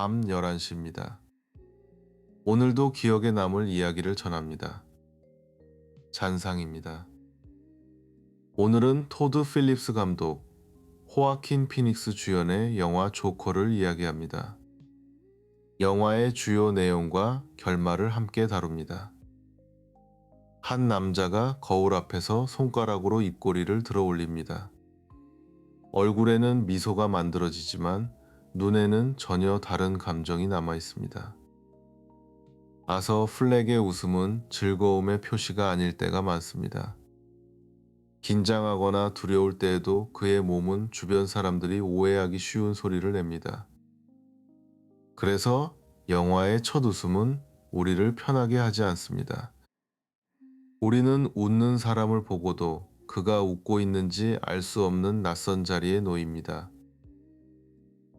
밤 11시입니다. 오늘도 기억에 남을 이야기를 전합니다. 잔상입니다. 오늘은 토드 필립스 감독, 호아킨 피닉스 주연의 영화 조커를 이야기합니다. 영화의 주요 내용과 결말을 함께 다룹니다. 한 남자가 거울 앞에서 손가락으로 입꼬리를 들어 올립니다. 얼굴에는 미소가 만들어지지만 눈에는 전혀 다른 감정이 남아 있습니다. 아서 플렉의 웃음은 즐거움의 표시가 아닐 때가 많습니다. 긴장하거나 두려울 때에도 그의 몸은 주변 사람들이 오해하기 쉬운 소리를 냅니다. 그래서 영화의 첫 웃음은 우리를 편하게 하지 않습니다. 우리는 웃는 사람을 보고도 그가 웃고 있는지 알 수 없는 낯선 자리에 놓입니다.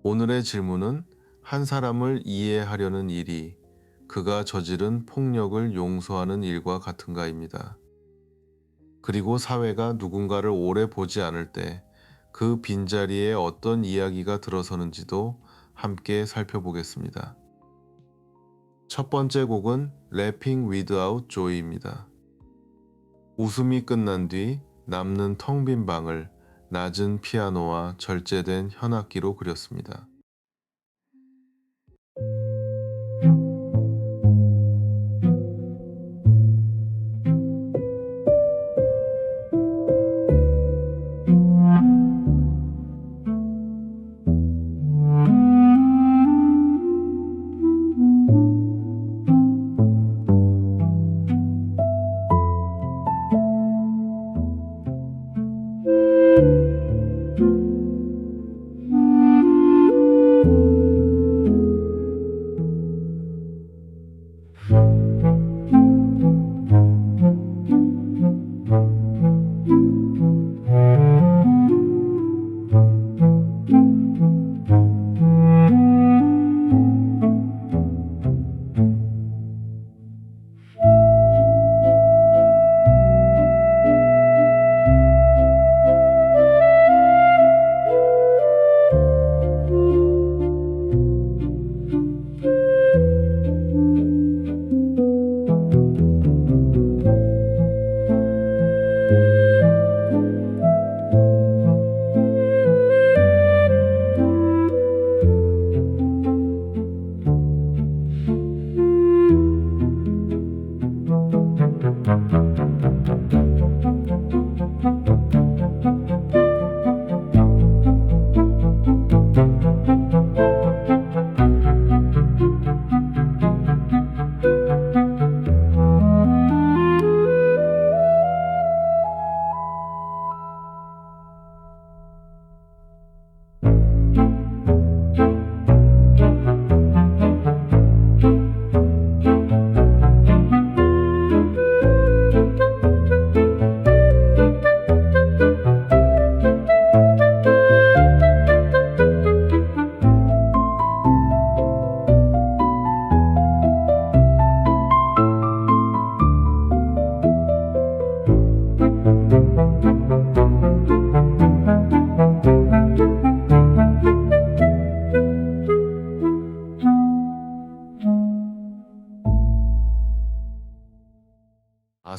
오늘의 질문은 한 사람을 이해하려는 일이 그가 저지른 폭력을 용서하는 일과 같은가입니다. 그리고 사회가 누군가를 오래 보지 않을 때 그 빈자리에 어떤 이야기가 들어서는지도 함께 살펴보겠습니다. 첫 번째 곡은 Laughing Without Joy입니다. 웃음이 끝난 뒤 남는 텅 빈 방을 낮은 피아노와 절제된 현악기로 그렸습니다.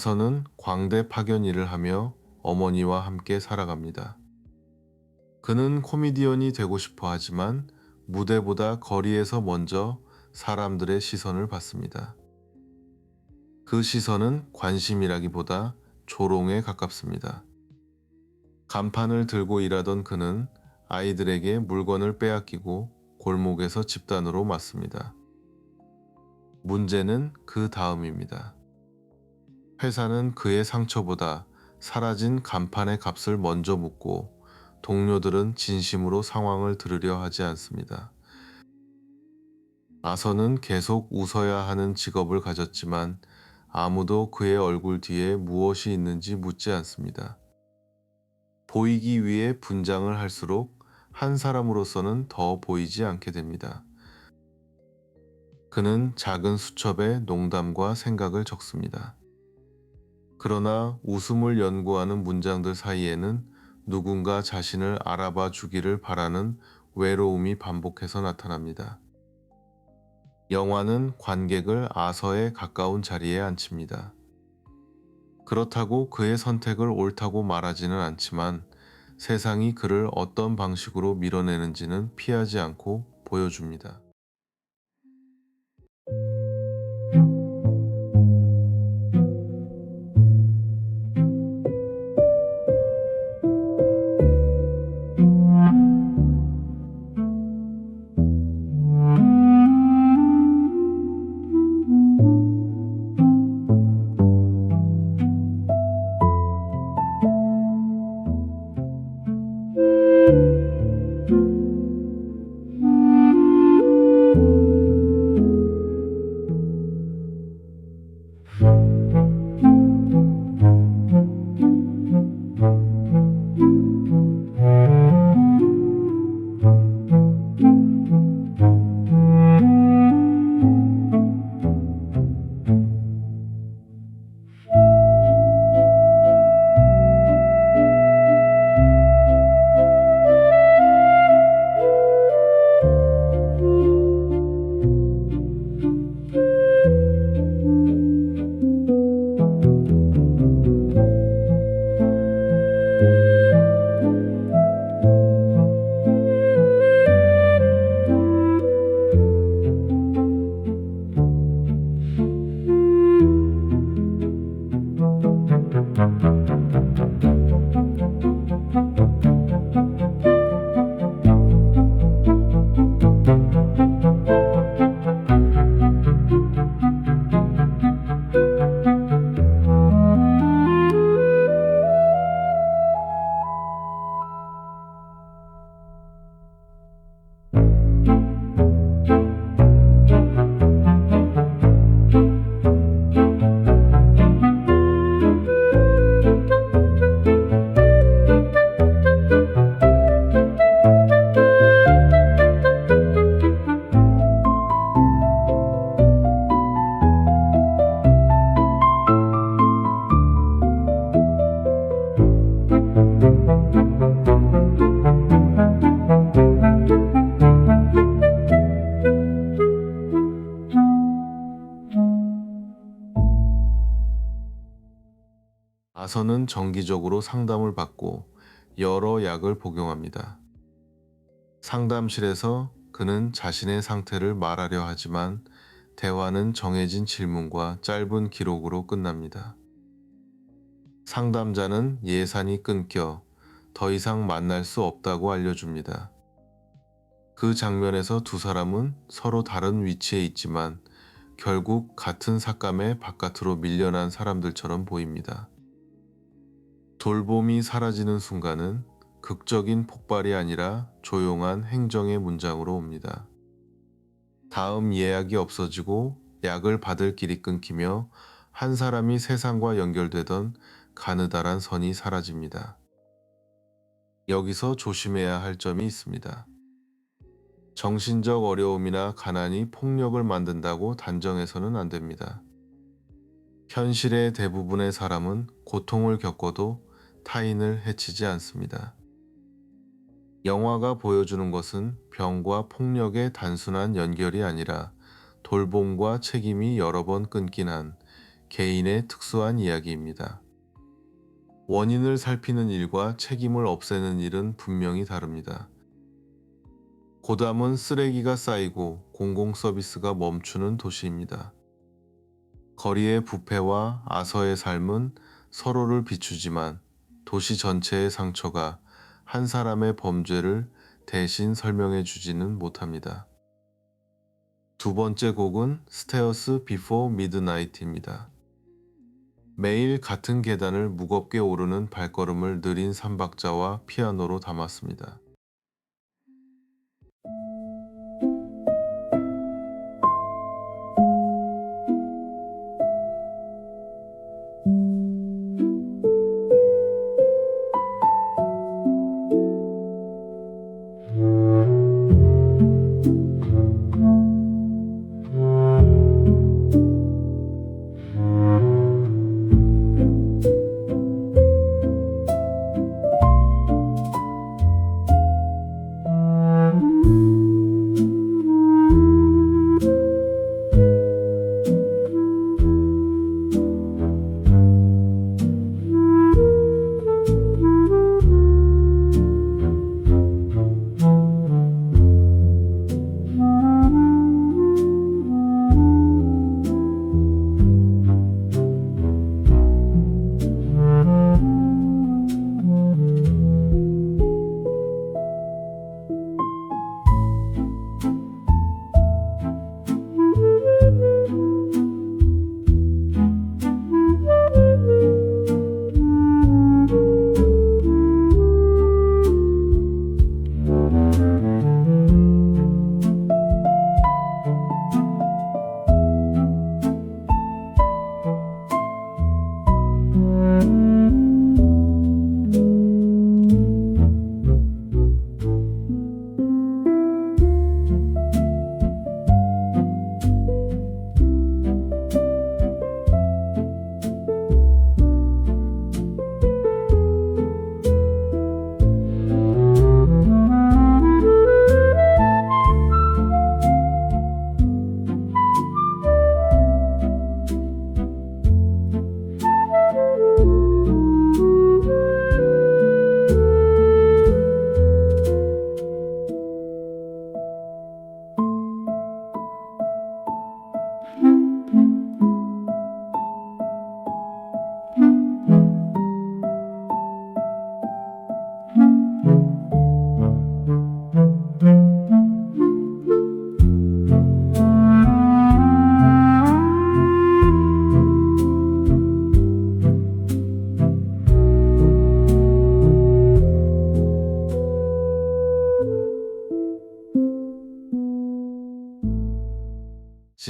아서는 광대 파견 일을 하며 어머니와 함께 살아갑니다. 그는 코미디언이 되고 싶어 하지만 무대보다 거리에서 먼저 사람들의 시선을 받습니다. 그 시선은 관심이라기보다 조롱에 가깝습니다. 간판을 들고 일하던 그는 아이들에게 물건을 빼앗기고 골목에서 집단으로 맞습니다. 문제는 그 다음입니다. 회사는 그의 상처보다 사라진 간판의 값을 먼저 묻고 동료들은 진심으로 상황을 들으려 하지 않습니다. 아서는 계속 웃어야 하는 직업을 가졌지만 아무도 그의 얼굴 뒤에 무엇이 있는지 묻지 않습니다. 보이기 위해 분장을 할수록 한 사람으로서는 더 보이지 않게 됩니다. 그는 작은 수첩에 농담과 생각을 적습니다. 그러나 웃음을 연구하는 문장들 사이에는 누군가 자신을 알아봐 주기를 바라는 외로움이 반복해서 나타납니다. 영화는 관객을 아서에 가까운 자리에 앉힙니다. 그렇다고 그의 선택을 옳다고 말하지는 않지만 세상이 그를 어떤 방식으로 밀어내는지는 피하지 않고 보여줍니다. 아서는 정기적으로 상담을 받고 여러 약을 복용합니다. 상담실에서 그는 자신의 상태를 말하려 하지만 대화는 정해진 질문과 짧은 기록으로 끝납니다. 상담자는 예산이 끊겨 더 이상 만날 수 없다고 알려줍니다. 그 장면에서 두 사람은 서로 다른 위치에 있지만 결국 같은 삭감의 바깥으로 밀려난 사람들처럼 보입니다. 돌봄이 사라지는 순간은 극적인 폭발이 아니라 조용한 행정의 문장으로 옵니다. 다음 예약이 없어지고 약을 받을 길이 끊기며 한 사람이 세상과 연결되던 가느다란 선이 사라집니다. 여기서 조심해야 할 점이 있습니다. 정신적 어려움이나 가난이 폭력을 만든다고 단정해서는 안 됩니다. 현실의 대부분의 사람은 고통을 겪어도 타인을 해치지 않습니다. 영화가 보여주는 것은 병과 폭력의 단순한 연결이 아니라 돌봄과 책임이 여러 번 끊긴 한 개인의 특수한 이야기입니다. 원인을 살피는 일과 책임을 없애는 일은 분명히 다릅니다. 고담은 쓰레기가 쌓이고 공공 서비스가 멈추는 도시입니다. 거리의 부패와 아서의 삶은 서로를 비추지만 도시 전체의 상처가 한 사람의 범죄를 대신 설명해 주지는 못합니다. 두 번째 곡은 스테어스 비포 미드나잇입니다. 매일 같은 계단을 무겁게 오르는 발걸음을 느린 삼박자와 피아노로 담았습니다.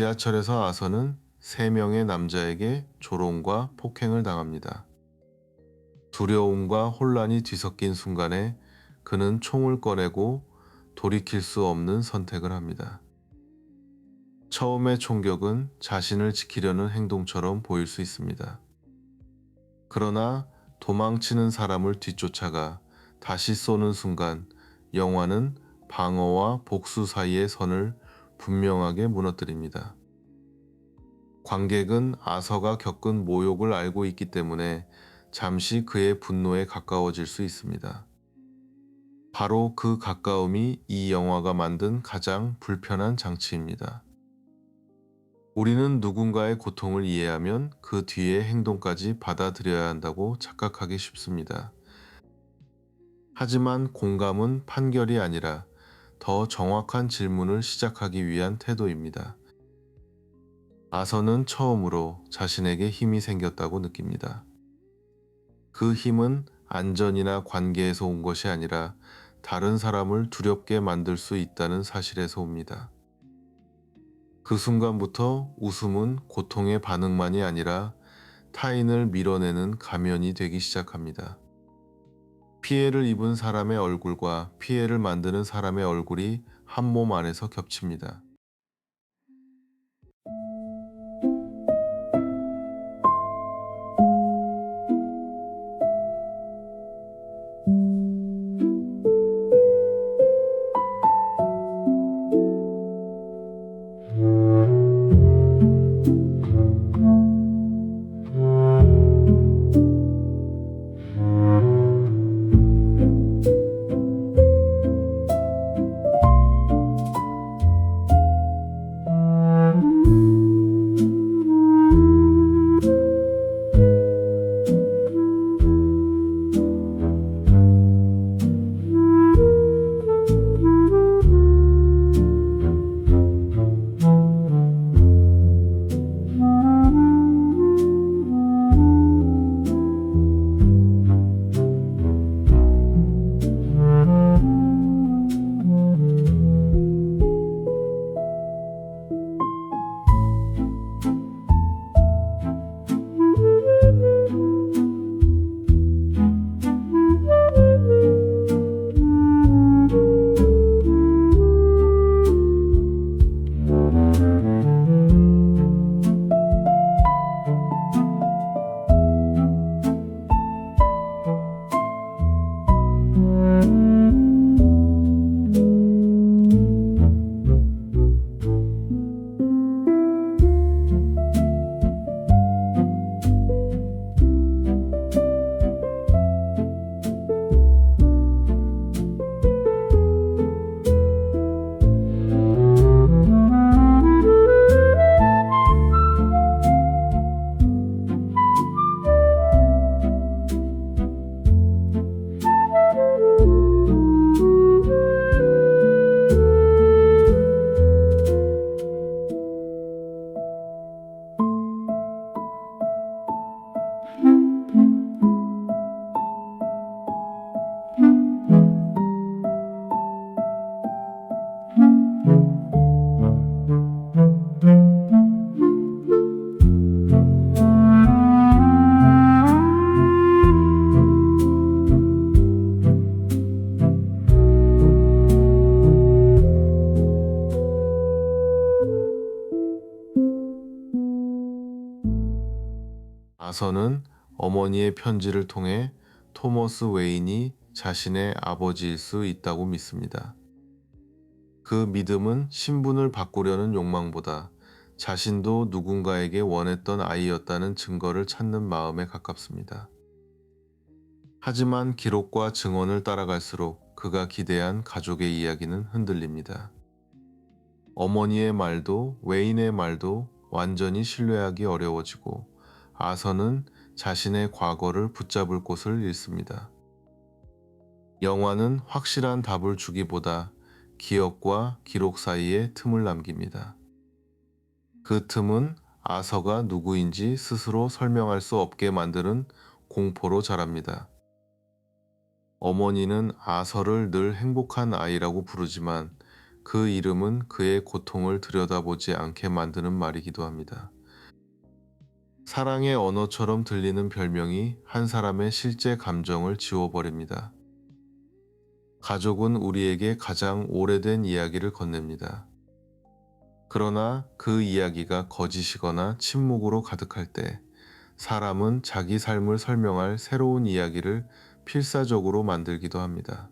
지하철에서 아서는 3명의 남자에게 조롱과 폭행을 당합니다. 두려움과 혼란이 뒤섞인 순간에 그는 총을 꺼내고 돌이킬 수 없는 선택을 합니다. 처음의 총격은 자신을 지키려는 행동처럼 보일 수 있습니다. 그러나 도망치는 사람을 뒤쫓아가 다시 쏘는 순간 영화는 방어와 복수 사이의 선을 분명하게 무너뜨립니다. 관객은 아서가 겪은 모욕을 알고 있기 때문에 잠시 그의 분노에 가까워질 수 있습니다. 바로 그 가까움이 이 영화가 만든 가장 불편한 장치입니다. 우리는 누군가의 고통을 이해하면 그 뒤의 행동까지 받아들여야 한다고 착각하기 쉽습니다. 하지만 공감은 판결이 아니라 더 정확한 질문을 시작하기 위한 태도입니다. 아서는 처음으로 자신에게 힘이 생겼다고 느낍니다. 그 힘은 안전이나 관계에서 온 것이 아니라 다른 사람을 두렵게 만들 수 있다는 사실에서 옵니다. 그 순간부터 웃음은 고통의 반응만이 아니라 타인을 밀어내는 가면이 되기 시작합니다. 피해를 입은 사람의 얼굴과 피해를 만드는 사람의 얼굴이 한 몸 안에서 겹칩니다. 아서는 어머니의 편지를 통해 토머스 웨인이 자신의 아버지일 수 있다고 믿습니다. 그 믿음은 신분을 바꾸려는 욕망보다 자신도 누군가에게 원했던 아이였다는 증거를 찾는 마음에 가깝습니다. 하지만 기록과 증언을 따라갈수록 그가 기대한 가족의 이야기는 흔들립니다. 어머니의 말도 웨인의 말도 완전히 신뢰하기 어려워지고 아서는 자신의 과거를 붙잡을 곳을 잃습니다. 영화는 확실한 답을 주기보다 기억과 기록 사이에 틈을 남깁니다. 그 틈은 아서가 누구인지 스스로 설명할 수 없게 만드는 공포로 자랍니다. 어머니는 아서를 늘 행복한 아이라고 부르지만 그 이름은 그의 고통을 들여다보지 않게 만드는 말이기도 합니다. 사랑의 언어처럼 들리는 별명이 한 사람의 실제 감정을 지워버립니다. 가족은 우리에게 가장 오래된 이야기를 건넵니다. 그러나 그 이야기가 거짓이거나 침묵으로 가득할 때 사람은 자기 삶을 설명할 새로운 이야기를 필사적으로 만들기도 합니다.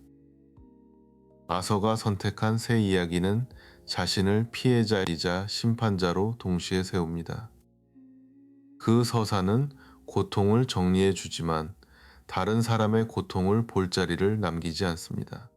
아서가 선택한 새 이야기는 자신을 피해자이자 심판자로 동시에 세웁니다. 그 서사는 고통을 정리해 주지만 다른 사람의 고통을 볼 자리를 남기지 않습니다.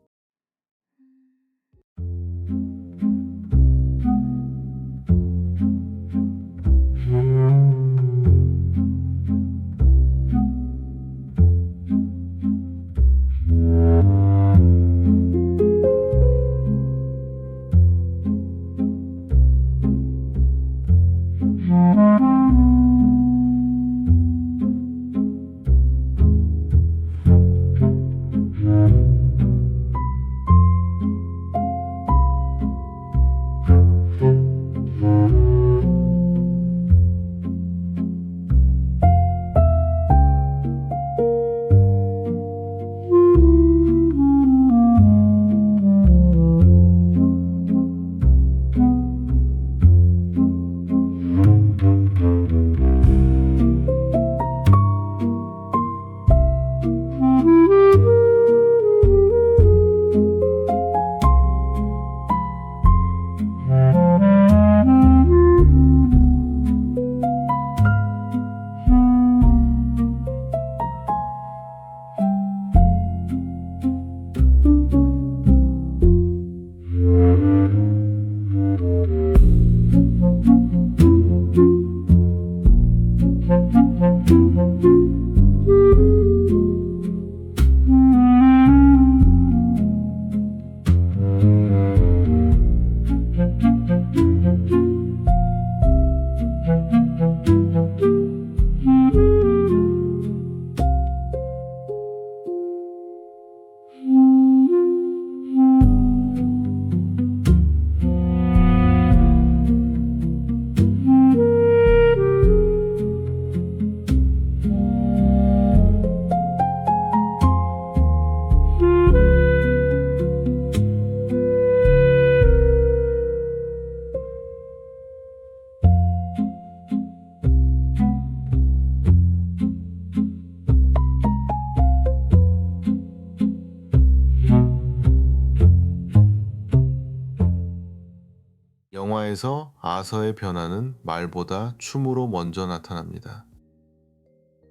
영화에서 아서의 변화는 말보다 춤으로 먼저 나타납니다.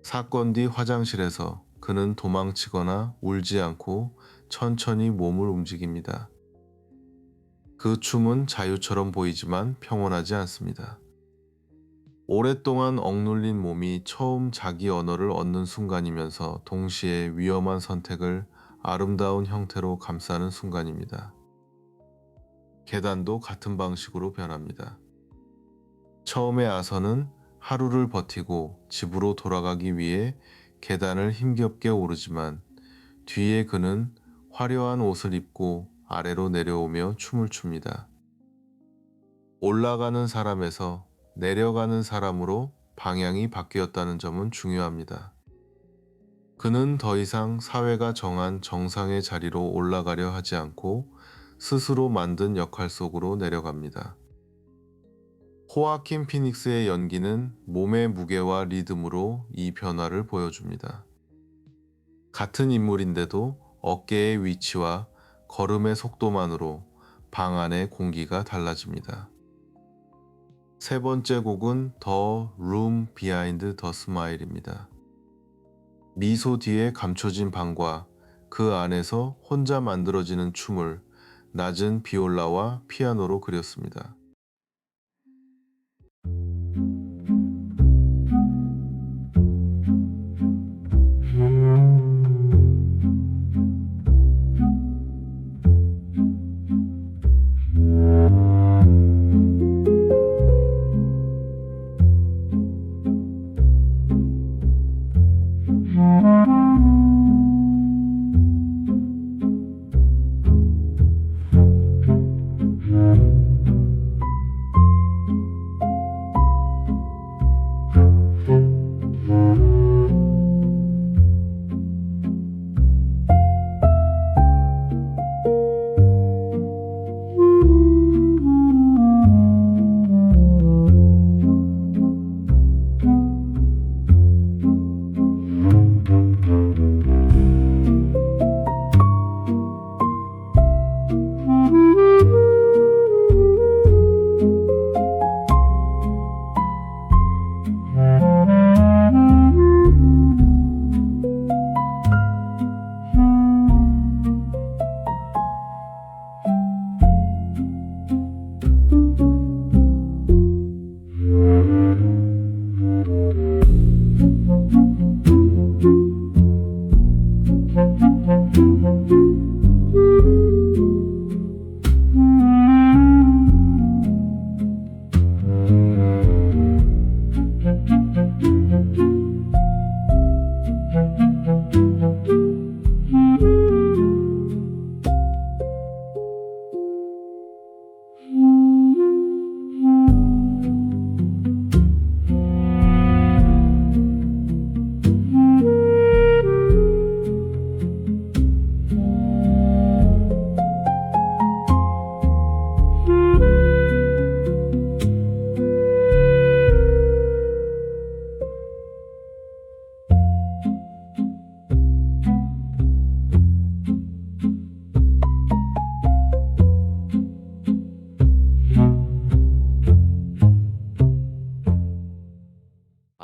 사건 뒤 화장실에서 그는 도망치거나 울지 않고 천천히 몸을 움직입니다. 그 춤은 자유처럼 보이지만 평온하지 않습니다. 오랫동안 억눌린 몸이 처음 자기 언어를 얻는 순간이면서 동시에 위험한 선택을 아름다운 형태로 감싸는 순간입니다. 계단도 같은 방식으로 변합니다. 처음에 아서는 하루를 버티고 집으로 돌아가기 위해 계단을 힘겹게 오르지만 뒤에 그는 화려한 옷을 입고 아래로 내려오며 춤을 춥니다. 올라가는 사람에서 내려가는 사람으로 방향이 바뀌었다는 점은 중요합니다. 그는 더 이상 사회가 정한 정상의 자리로 올라가려 하지 않고 스스로 만든 역할 속으로 내려갑니다. 호아킨 피닉스의 연기는 몸의 무게와 리듬으로 이 변화를 보여줍니다. 같은 인물인데도 어깨의 위치와 걸음의 속도만으로 방 안의 공기가 달라집니다. 세 번째 곡은 The Room Behind the Smile입니다. 미소 뒤에 감춰진 방과 그 안에서 혼자 만들어지는 춤을 낮은 비올라와 피아노로 그렸습니다.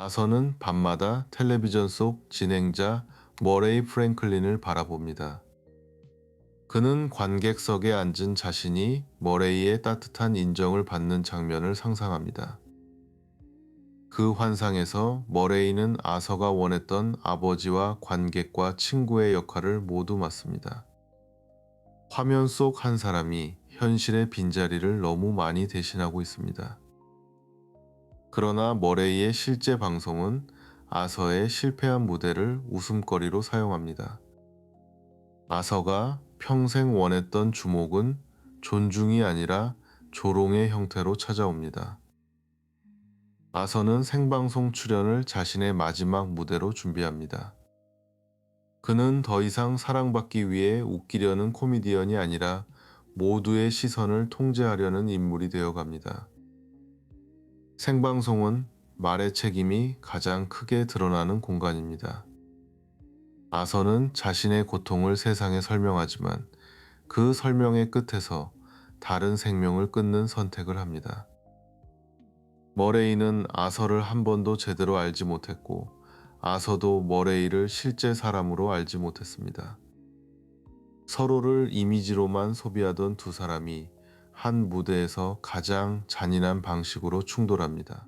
아서는 밤마다 텔레비전 속 진행자 머레이 프랭클린을 바라봅니다. 그는 관객석에 앉은 자신이 머레이의 따뜻한 인정을 받는 장면을 상상합니다. 그 환상에서 머레이는 아서가 원했던 아버지와 관객과 친구의 역할을 모두 맡습니다. 화면 속 한 사람이 현실의 빈자리를 너무 많이 대신하고 있습니다. 그러나 머레이의 실제 방송은 아서의 실패한 무대를 웃음거리로 사용합니다. 아서가 평생 원했던 주목은 존중이 아니라 조롱의 형태로 찾아옵니다. 아서는 생방송 출연을 자신의 마지막 무대로 준비합니다. 그는 더 이상 사랑받기 위해 웃기려는 코미디언이 아니라 모두의 시선을 통제하려는 인물이 되어갑니다. 생방송은 말의 책임이 가장 크게 드러나는 공간입니다. 아서는 자신의 고통을 세상에 설명하지만 그 설명의 끝에서 다른 생명을 끊는 선택을 합니다. 머레이는 아서를 한 번도 제대로 알지 못했고 아서도 머레이를 실제 사람으로 알지 못했습니다. 서로를 이미지로만 소비하던 두 사람이 한 무대에서 가장 잔인한 방식으로 충돌합니다.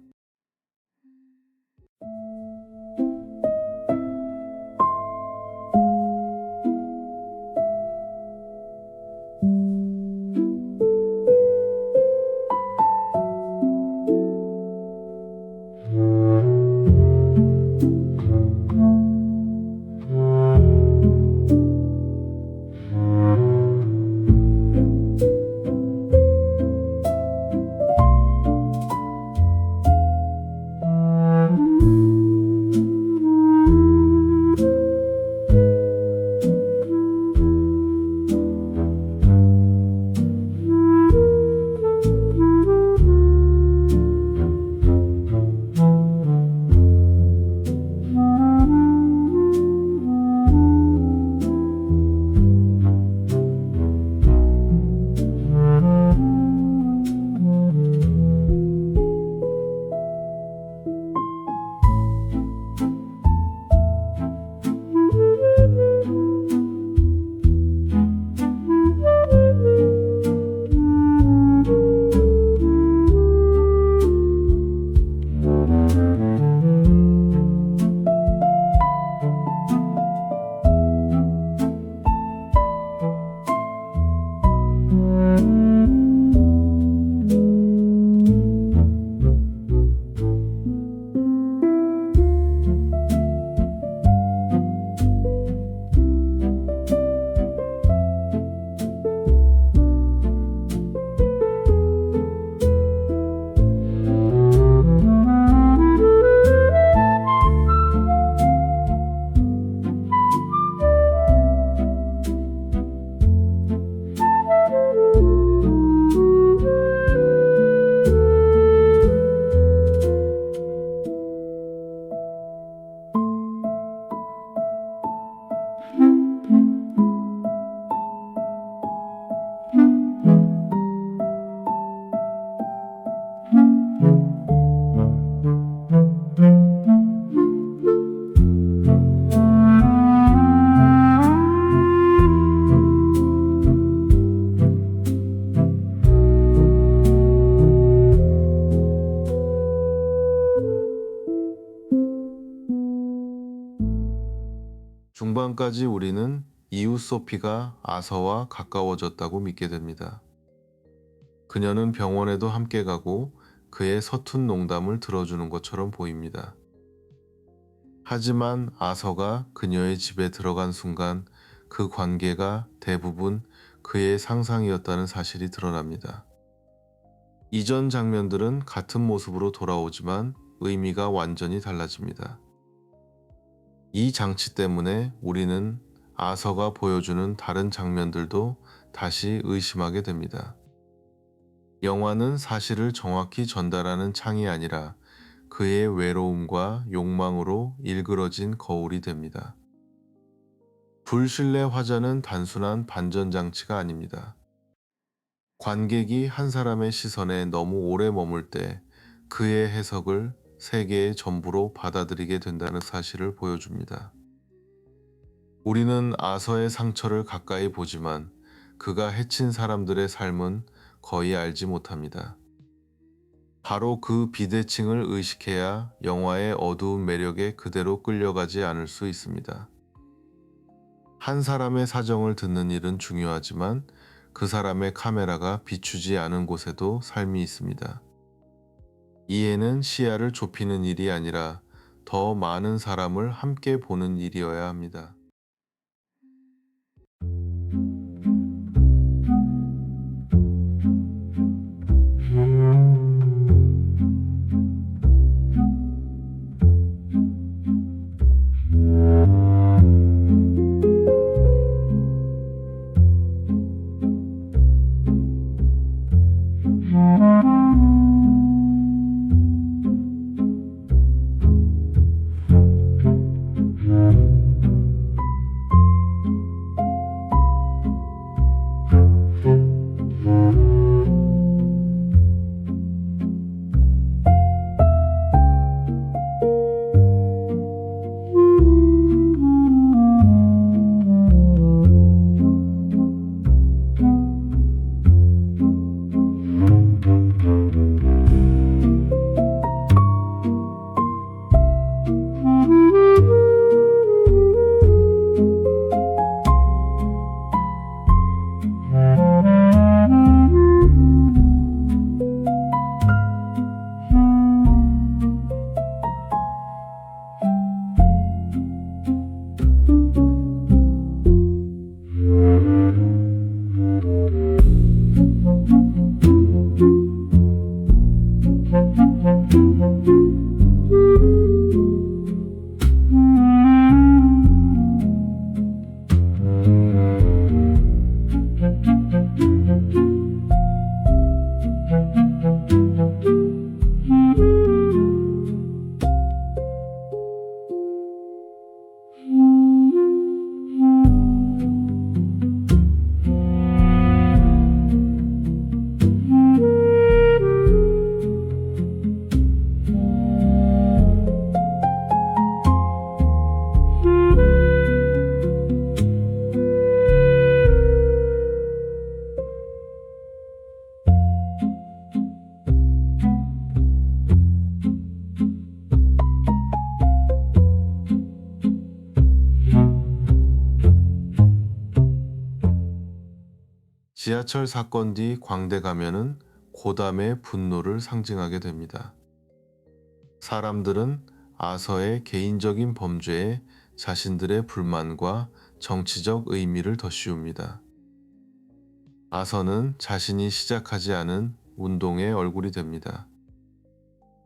중반까지 우리는 이웃 소피가 아서와 가까워졌다고 믿게 됩니다. 그녀는 병원에도 함께 가고 그의 서툰 농담을 들어주는 것처럼 보입니다. 하지만 아서가 그녀의 집에 들어간 순간 그 관계가 대부분 그의 상상이었다는 사실이 드러납니다. 이전 장면들은 같은 모습으로 돌아오지만 의미가 완전히 달라집니다. 이 장치 때문에 우리는 아서가 보여주는 다른 장면들도 다시 의심하게 됩니다. 영화는 사실을 정확히 전달하는 창이 아니라 그의 외로움과 욕망으로 일그러진 거울이 됩니다. 불신뢰 화자는 단순한 반전 장치가 아닙니다. 관객이 한 사람의 시선에 너무 오래 머물 때 그의 해석을 세계의 전부로 받아들이게 된다는 사실을 보여줍니다. 우리는 아서의 상처를 가까이 보지만 그가 해친 사람들의 삶은 거의 알지 못합니다. 바로 그 비대칭을 의식해야 영화의 어두운 매력에 그대로 끌려가지 않을 수 있습니다. 한 사람의 사정을 듣는 일은 중요하지만 그 사람의 카메라가 비추지 않은 곳에도 삶이 있습니다. 이해는 시야를 좁히는 일이 아니라 더 많은 사람을 함께 보는 일이어야 합니다. 지하철 사건 뒤 광대 가면은 고담의 분노를 상징하게 됩니다. 사람들은 아서의 개인적인 범죄에 자신들의 불만과 정치적 의미를 덧씌웁니다. 아서는 자신이 시작하지 않은 운동의 얼굴이 됩니다.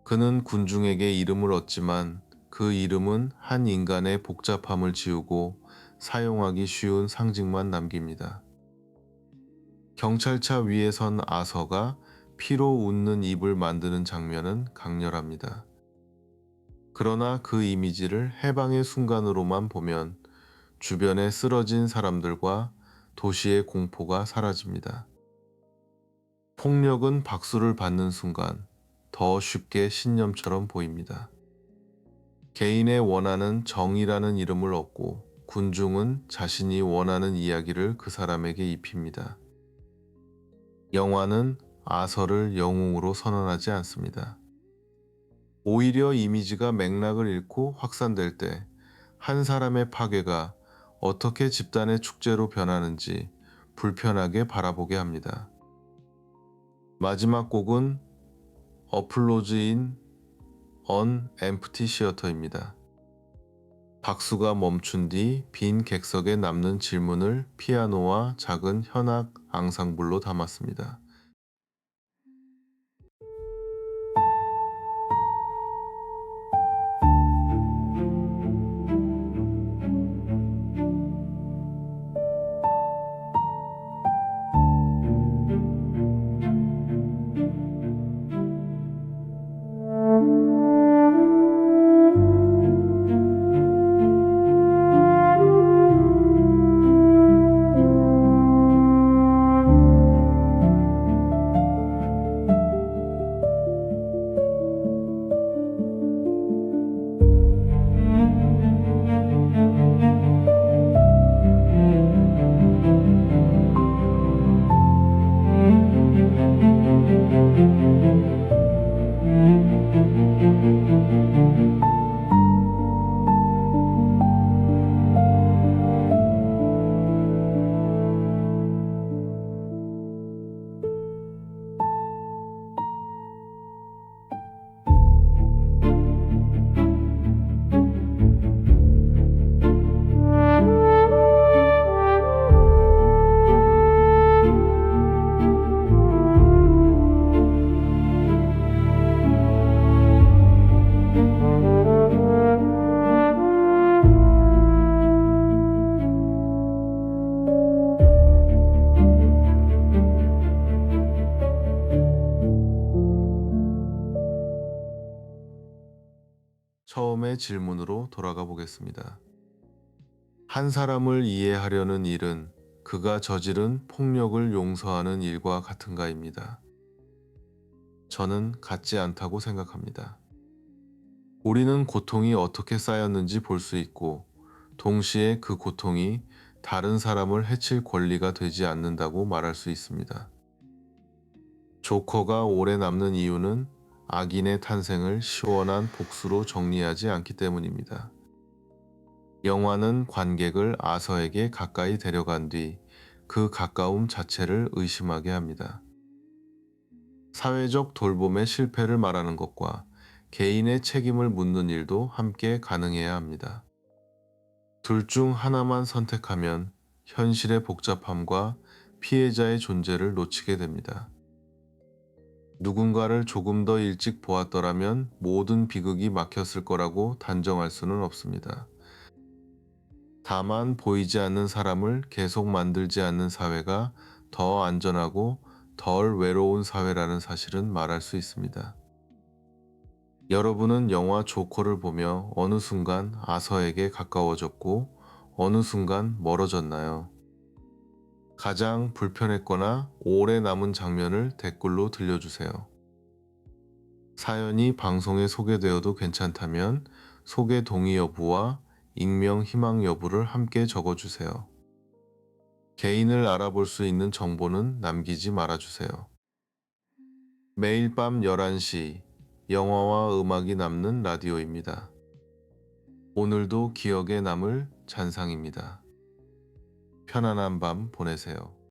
그는 군중에게 이름을 얻지만 그 이름은 한 인간의 복잡함을 지우고 사용하기 쉬운 상징만 남깁니다. 경찰차 위에 선 아서가 피로 웃는 입을 만드는 장면은 강렬합니다. 그러나 그 이미지를 해방의 순간으로만 보면 주변에 쓰러진 사람들과 도시의 공포가 사라집니다. 폭력은 박수를 받는 순간 더 쉽게 신념처럼 보입니다. 개인의 원하는 정의라는 이름을 얻고 군중은 자신이 원하는 이야기를 그 사람에게 입힙니다. 영화는 아서를 영웅으로 선언하지 않습니다. 오히려 이미지가 맥락을 잃고 확산될 때 한 사람의 파괴가 어떻게 집단의 축제로 변하는지 불편하게 바라보게 합니다. 마지막 곡은 어플로즈인 언 엠프티 시어터입니다. 박수가 멈춘 뒤 빈 객석에 남는 질문을 피아노와 작은 현악 앙상블로 담았습니다. 다음의 질문으로 돌아가 보겠습니다. 한 사람을 이해하려는 일은 그가 저지른 폭력을 용서하는 일과 같은가입니다. 저는 같지 않다고 생각합니다. 우리는 고통이 어떻게 쌓였는지 볼 수 있고, 동시에 그 고통이 다른 사람을 해칠 권리가 되지 않는다고 말할 수 있습니다. 조커가 오래 남는 이유는 악인의 탄생을 시원한 복수로 정리하지 않기 때문입니다. 영화는 관객을 아서에게 가까이 데려간 뒤 그 가까움 자체를 의심하게 합니다. 사회적 돌봄의 실패를 말하는 것과 개인의 책임을 묻는 일도 함께 가능해야 합니다. 둘 중 하나만 선택하면 현실의 복잡함과 피해자의 존재를 놓치게 됩니다. 누군가를 조금 더 일찍 보았더라면 모든 비극이 막혔을 거라고 단정할 수는 없습니다. 다만 보이지 않는 사람을 계속 만들지 않는 사회가 더 안전하고 덜 외로운 사회라는 사실은 말할 수 있습니다. 여러분은 영화 조커를 보며 어느 순간 아서에게 가까워졌고 어느 순간 멀어졌나요? 가장 불편했거나 오래 남은 장면을 댓글로 들려주세요. 사연이 방송에 소개되어도 괜찮다면 소개 동의 여부와 익명 희망 여부를 함께 적어주세요. 개인을 알아볼 수 있는 정보는 남기지 말아주세요. 매일 밤 11시 영화와 음악이 남는 라디오입니다. 오늘도 기억에 남을 잔상입니다. 편안한 밤 보내세요.